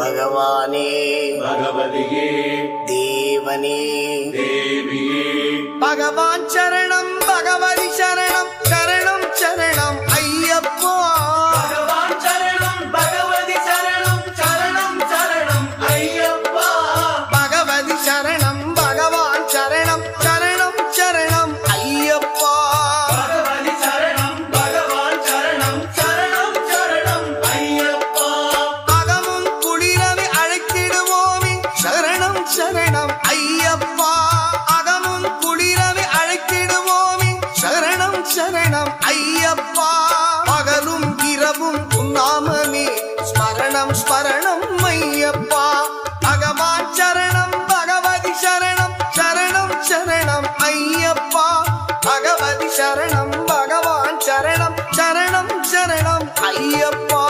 பகவானே பகவதியே தேவனே தேவியே பகவான் சரணம் பகவதி சரணம் சரணம் சரணம் ஐயப்பா பகவான் சரணம் பகவதி சரணம் சரணம் சரணம் ஐயப்பா பகவதி சரணம் பகவான் சரணம் சரணம் சரணம் ஐயப்பா பகவதி சரணம் பகவான் சரணம் சரணம் சரணம் ஐயப்பா அகமும் குளிரவே அழைத்திடுவோமே சரணம் சரணம் ஐயப்பா அகமும் குளிரவே அழைத்திடுவோமே சரணம் சரணம் ஐயப்பா பகலும் இரவும் உன்னாமமே ஸ்மரணம் ஸ்மரணம் ஐயப்பா பகவான் சரணம் பகவதி சரணம் சரணம் சரணம் ஐயப்பா பகவதி சரணம் பகவான் சரணம் சரணம் சரணம் ஐயப்பா